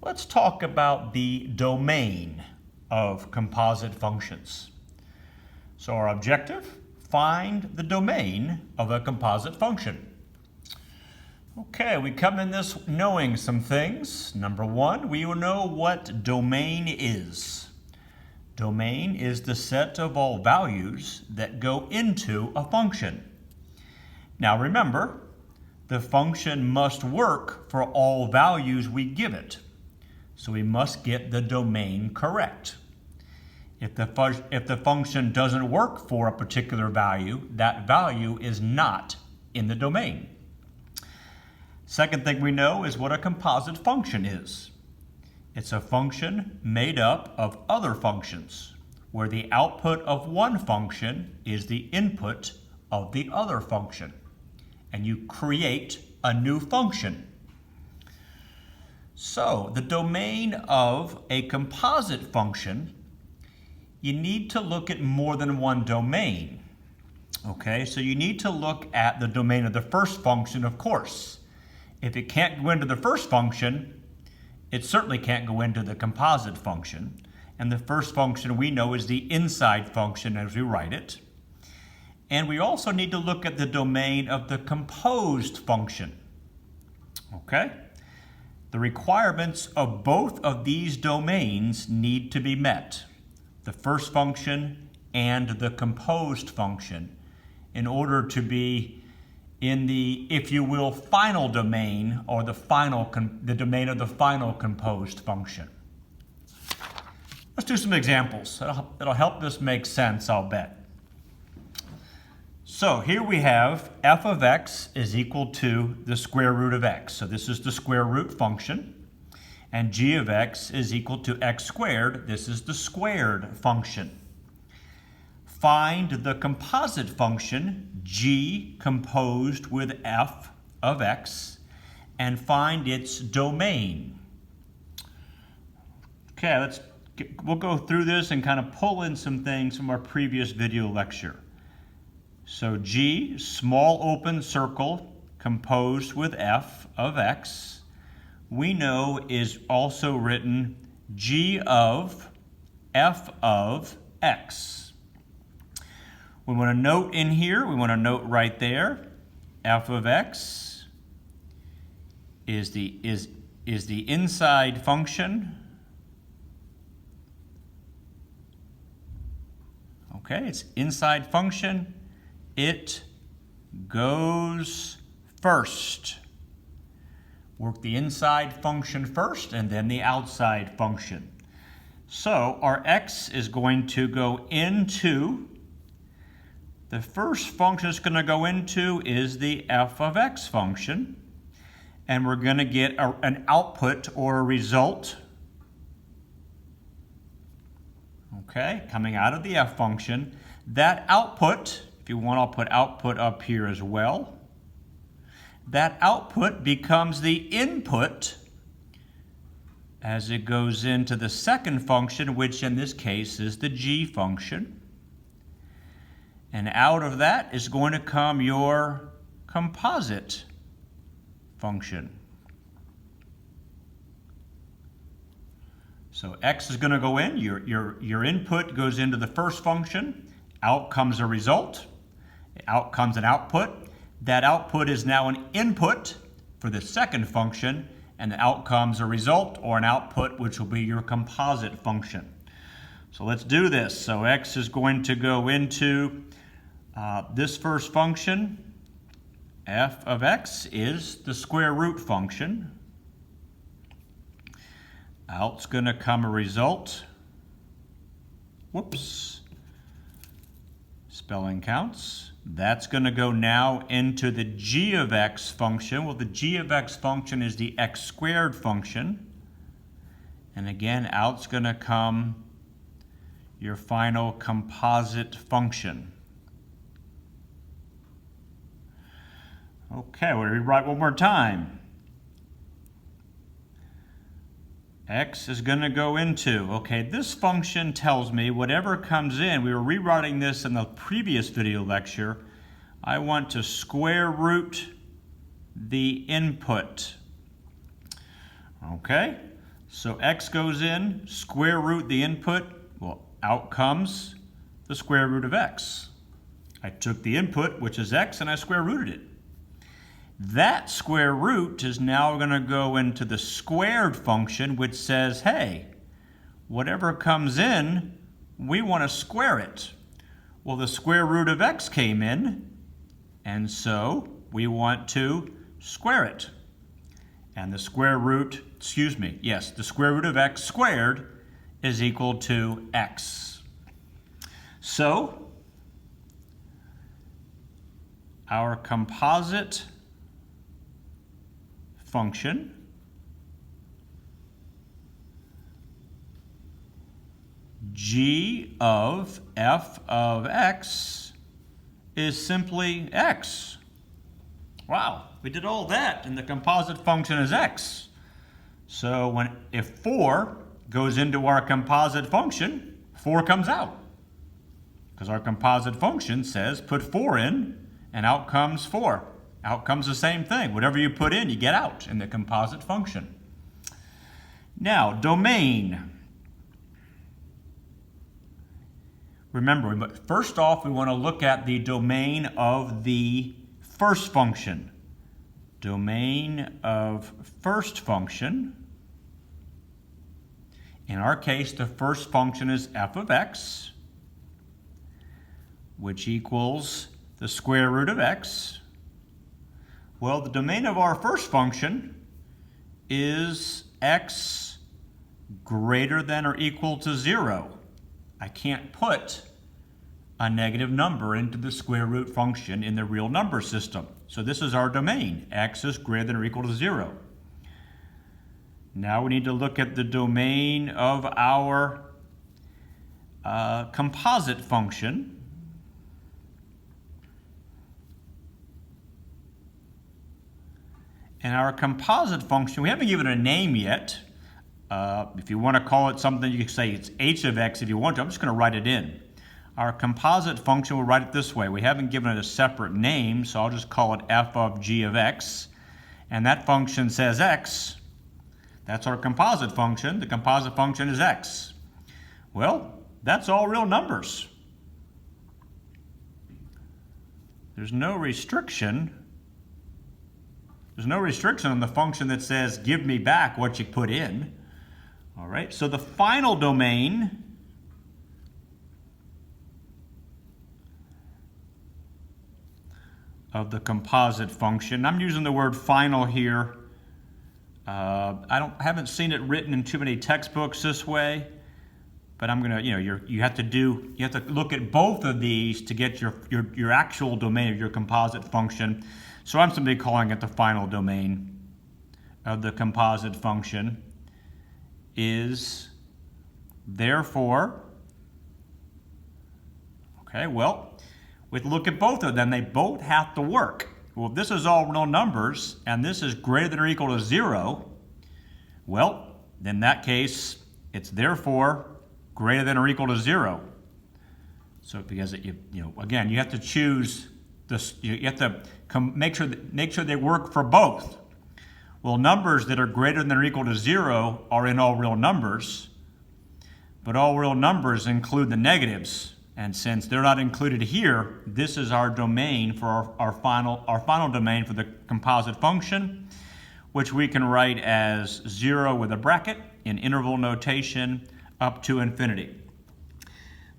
Let's talk about the domain of composite functions. So our objective, find the domain of a composite function. Okay, we come in this knowing some things. Number one, we will know what domain is. Domain is the set of all values that go into a function. Now remember, the function must work for all values we give it. So we must get the domain correct. If the function doesn't work for a particular value, that value is not in the domain. Second thing we know is what a composite function is. It's a function made up of other functions, where the output of one function is the input of the other function, and you create a new function. So, the domain of a composite function, you need to look at more than one domain. Okay, so you need to look at the domain of the first function, of course. If it can't go into the first function, it certainly can't go into the composite function. And the first function we know is the inside function as we write it. And we also need to look at the domain of the composed function. Okay? The requirements of both of these domains need to be met, the first function and the composed function, in order to be in the, if you will, final domain, or the domain of the final composed function. Let's do some examples. That'll help this make sense, I'll bet. So here we have f of x is equal to the square root of x. So this is the square root function. And g of x is equal to x squared. This is the squared function. Find the composite function g composed with f of x and find its domain. Okay, we'll go through this and kind of pull in some things from our previous video lecture. So g, small open circle composed with f of x, we know is also written g of f of x. We want to note in here, we want to note right there, f of x is the inside function. Okay, it's inside function. It goes first. Work the inside function first and then the outside function. So our x is going to go into, the first function it's going to go into is the f of x function. And we're going to get an output or a result, okay, coming out of the f function. That output, if you want, I'll put output up here as well. That output becomes the input as it goes into the second function, which in this case is the g function. And out of that is going to come your composite function. So x is going to go in, your input goes into the first function, out comes a result, out comes an output. That output is now an input for the second function, and the out comes a result or an output, which will be your composite function. So let's do this. So x is going to go into this first function. F of x is the square root function. Out's going to come a result. Whoops. Spelling counts. That's going to go now into the g of x function. Well, the g of x function is the x squared function. And again, out's going to come your final composite function. Okay, we'll rewrite one more time. X is going to go into, okay, this function tells me whatever comes in, we were rewriting this in the previous video lecture, I want to square root the input. Okay, So x goes in, square root the input, well, out comes the square root of x. I took the input, which is x, and I square rooted it. That square root is now going to go into the squared function, which says, hey, whatever comes in, we want to square it. Well, the square root of x came in, and so we want to square it. And the square root, the square root of x squared is equal to x. So, our composite function g of f of x is simply x. Wow, we did all that, and the composite function is x. So if 4 goes into our composite function, 4 comes out. Because our composite function says put 4 in, and out comes 4. Out comes the same thing. Whatever you put in, you get out in the composite function. Now, domain. Remember, but first off, we want to look at the domain of the first function. Domain of first function. In our case, the first function is f of x, which equals the square root of x. Well, the domain of our first function is x greater than or equal to 0. I can't put a negative number into the square root function in the real number system. So this is our domain. X is greater than or equal to 0. Now we need to look at the domain of our composite function. And our composite function, we haven't given it a name yet. If you want to call it something, you can say it's h of x if you want to. I'm just going to write it in. Our composite function, we'll write it this way. We haven't given it a separate name, so I'll just call it f of g of x. And that function says x. That's our composite function. The composite function is x. Well, that's all real numbers. There's no restriction. There's no restriction on the function that says give me back what you put in. All right, so the final domain of the composite function, I'm using the word final here. I haven't seen it written in too many textbooks this way, but I'm gonna, you have to look at both of these to get your actual domain of your composite function. So I'm simply calling it the final domain of the composite function is therefore, okay, well, we look at both of them. They both have to work. Well, if this is all real numbers and this is greater than or equal to 0, well, in that case, it's therefore greater than or equal to 0. So because again, you have to choose this. You have to make sure they work for both. Well, numbers that are greater than or equal to 0 are in all real numbers, but all real numbers include the negatives. And since they're not included here, this is our domain for our final domain for the composite function, which we can write as 0 with a bracket in interval notation up to infinity.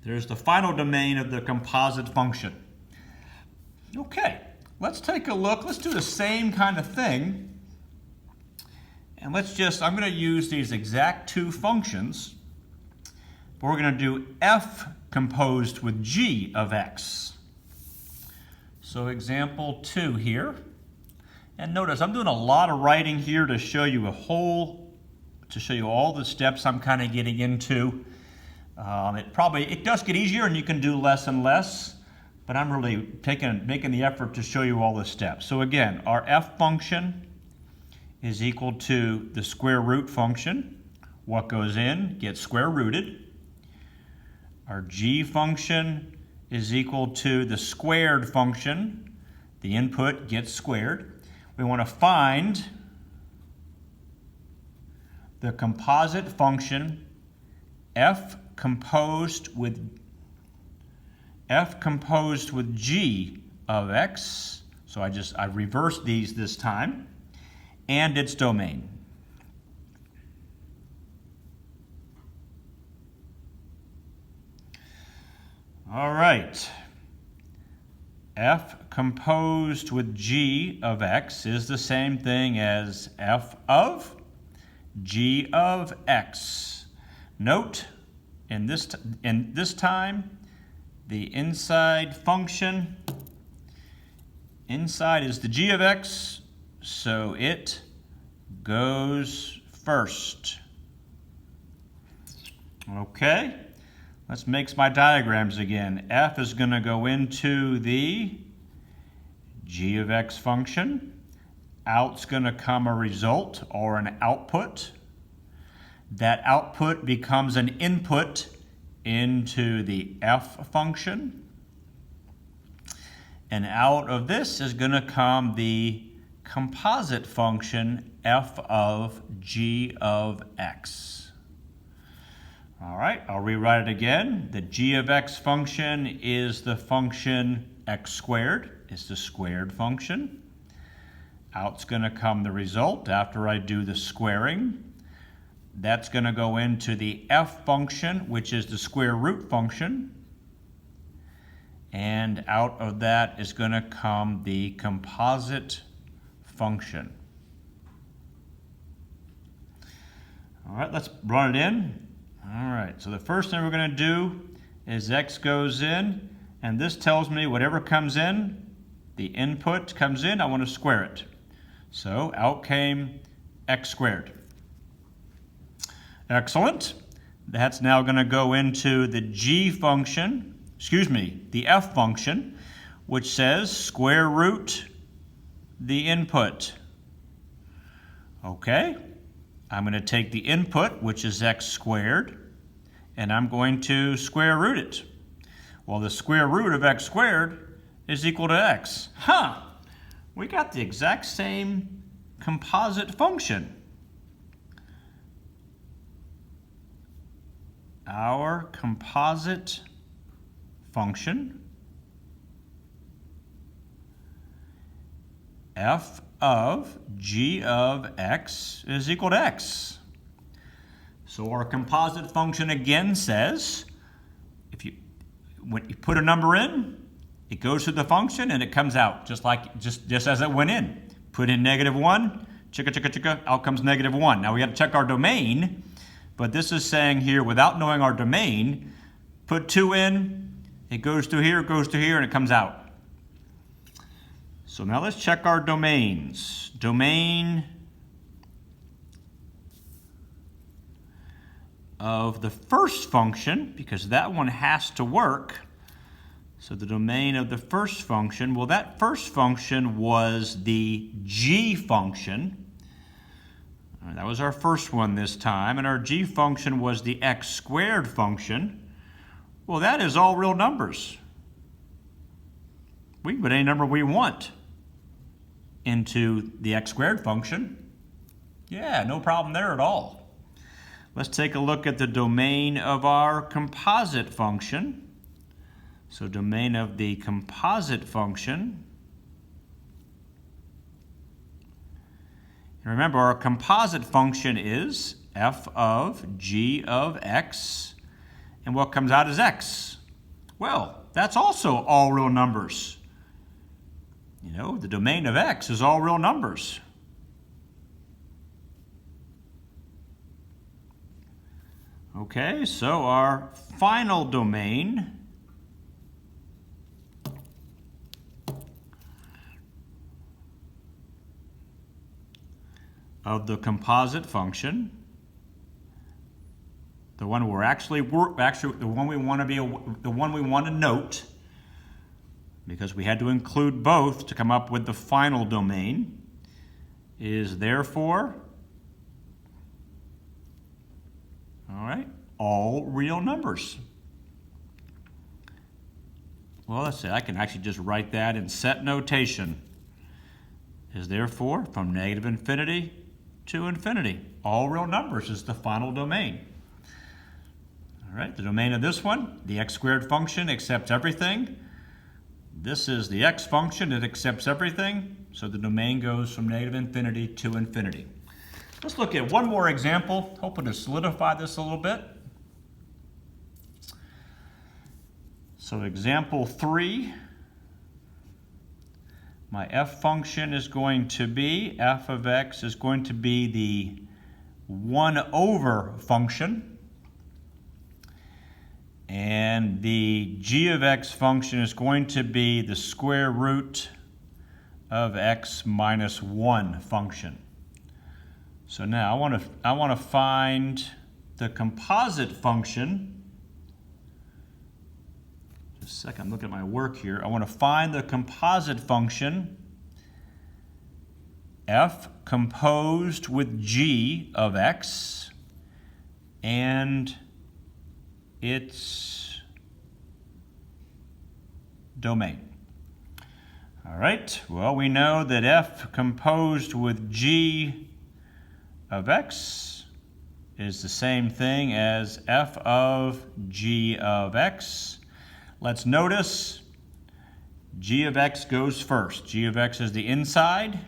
There's the final domain of the composite function. Okay, let's take a look. Let's do the same kind of thing. And I'm going to use these exact two functions, but we're going to do f composed with g of x. So example 2 here. And notice I'm doing a lot of writing here to show you all the steps I'm kind of getting into. It does get easier and you can do less and less, but I'm really making the effort to show you all the steps. So again, our f function is equal to the square root function. What goes in gets square rooted. Our g function is equal to the squared function. The input gets squared. We want to find the composite function f composed with g of x, so I reversed these this time, and its domain. All right. F composed with g of x is the same thing as f of g of x. Note, in this time, the inside function, inside is the g of x, so it goes first. Okay. Let's make my diagrams again. F is going to go into the g of x function. Out's going to come a result or an output. That output becomes an input into the f function. And out of this is going to come the composite function f of g of x. All right, I'll rewrite it again. The g of x function is the function x squared. It's the squared function. Out's going to come the result after I do the squaring. That's going to go into the f function, which is the square root function. And out of that is going to come the composite function. All right, let's run it in. All right, so the first thing we're going to do is x goes in, and this tells me whatever comes in, the input comes in, I want to square it. So out came x squared. Excellent. That's now going to go into the g function, the f function, which says square root the input. Okay. I'm going to take the input, which is x squared, and I'm going to square root it. Well, the square root of x squared is equal to x. We got the exact same composite function. Our composite function, f of g of x is equal to x. So our composite function again says, when you put a number in, it goes through the function and it comes out just as it went in. Put in -1, chicka chicka chicka, out comes -1. Now we got to check our domain, but this is saying here, without knowing our domain, put 2 in, it goes through here, and it comes out. So now let's check our domains. Domain of the first function, because that one has to work. So the domain of the first function, well, that first function was the g function. That was our first one this time, and our g function was the x squared function. Well, that is all real numbers. We can put any number we want into the x squared function. Yeah, no problem there at all. Let's take a look at the domain of our composite function. So domain of the composite function. And remember, our composite function is f of g of x. And what comes out is x. Well, that's also all real numbers. You know, the domain of x is all real numbers. Okay, so our final domain of the composite function, the one we're the one we want to note, because we had to include both to come up with the final domain, is therefore, all right, all real numbers. Well, let's see, I can actually just write that in set notation. Is therefore from -infinity to infinity, all real numbers is the final domain. All right, the domain of this one, the x squared function, accepts everything. This is the x function, it accepts everything, so the domain goes from -infinity to infinity. Let's look at one more example, hoping to solidify this a little bit. So example 3, my f function is going to be, f of x is going to be the 1 over function, and the g of x function is going to be the square root of x minus 1 function. So now I want to find the composite function. Just a second, I'm looking at my work here. I want to find the composite function f composed with g of x and its domain. All right, well, we know that f composed with g of x is the same thing as f of g of x. Let's notice g of x goes first. G of x is the inside.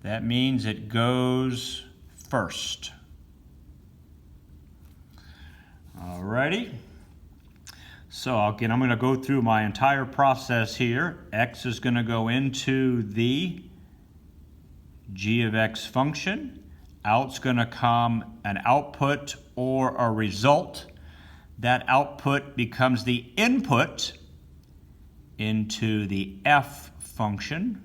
That means it goes first. Alrighty. So again, I'm going to go through my entire process here. X is going to go into the g of x function. Out's going to come an output or a result. That output becomes the input into the f function.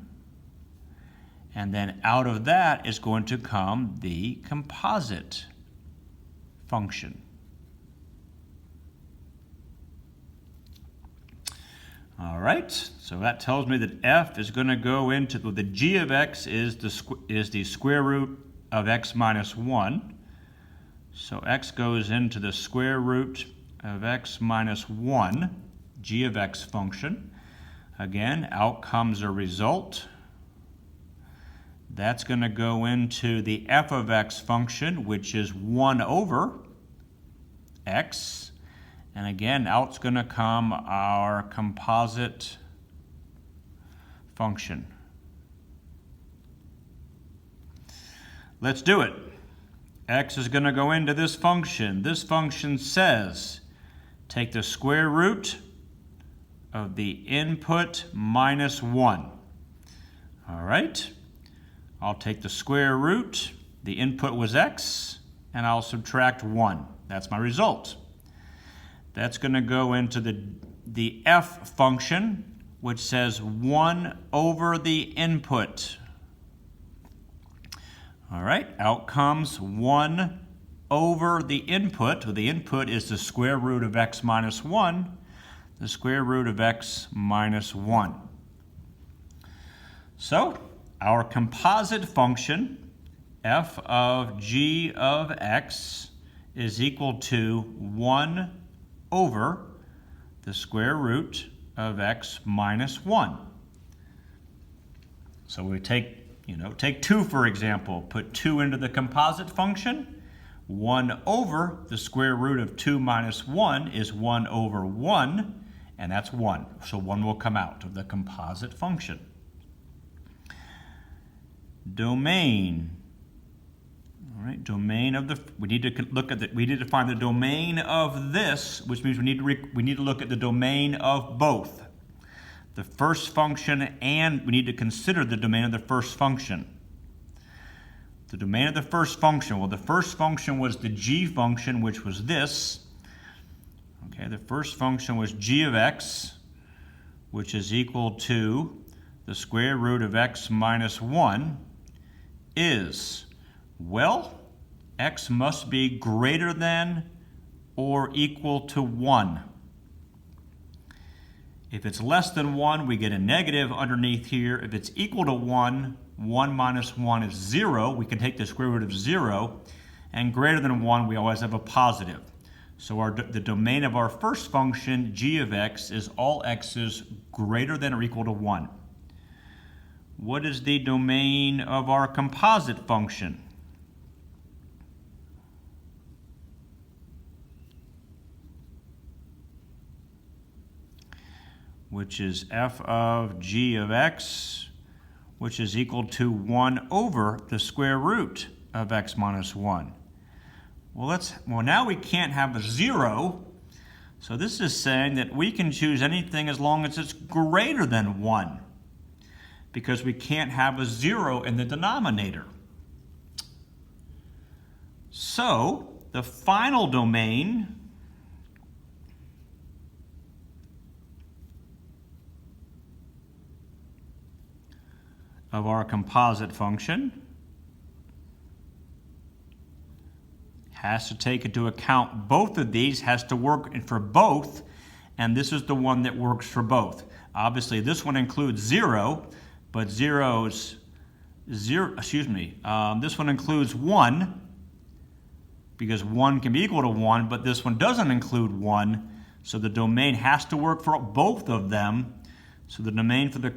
And then out of that is going to come the composite function. All right, so that tells me that f is going to go into, the g of x is the square root of x minus 1. So x goes into the square root of x minus 1, g of x function. Again, out comes a result. That's going to go into the f of x function, which is 1 over x. And again, out's going to come our composite function. Let's do it. X is going to go into this function. This function says, take the square root of the input minus 1. All right. I'll take the square root. The input was x, and I'll subtract 1. That's my result. That's going to go into the f function, which says 1 over the input. All right, out comes 1 over the input. Well, the input is the square root of x minus 1, the square root of x minus 1. So, our composite function, f of g of x, is equal to 1 over the square root of x minus 1. So we take 2 for example, put 2 into the composite function. 1 over the square root of 2 minus 1 is 1 over 1, and that's 1. So 1 will come out of the composite function. Domain. All right, domain of we need to find the domain of this, which means we need to look at the domain of both the first function, and we need to consider the domain of the first function. The domain of the first function, well, the first function was the g function, which was this. Okay, the first function was g of x, which is equal to the square root of x minus 1, is, well, x must be greater than or equal to 1. If it's less than 1, we get a negative underneath here. If it's equal to 1, 1 minus 1 is 0. We can take the square root of 0. And greater than 1, we always have a positive. So the domain of our first function, g of x, is all x's greater than or equal to 1. What is the domain of our composite function? Which is f of g of x, which is equal to 1 over the square root of x minus 1. Well, now we can't have a 0, so this is saying that we can choose anything as long as it's greater than 1, because we can't have a 0 in the denominator. So the final domain of our composite function has to take into account both of these, has to work for both, and this is the one that works for both. Obviously, this one includes 0, but this one includes 1, because 1 can be equal to 1, but this one doesn't include 1, so the domain has to work for both of them. So the domain for the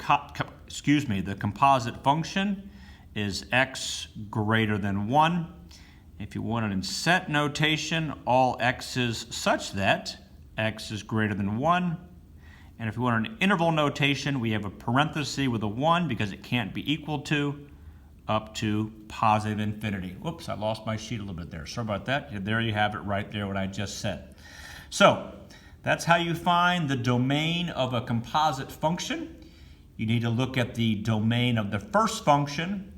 composite function is x greater than 1. If you want it in set notation, all x's such that x is greater than 1. And if you want an interval notation, we have a parenthesis with a 1 because it can't be equal to up to positive infinity. Whoops, I lost my sheet a little bit there. Sorry about that. There you have it right there, what I just said. So that's how you find the domain of a composite function. You need to look at the domain of the first function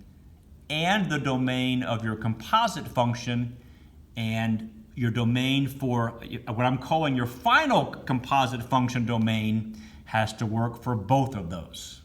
and the domain of your composite function, and your domain for what I'm calling your final composite function domain has to work for both of those.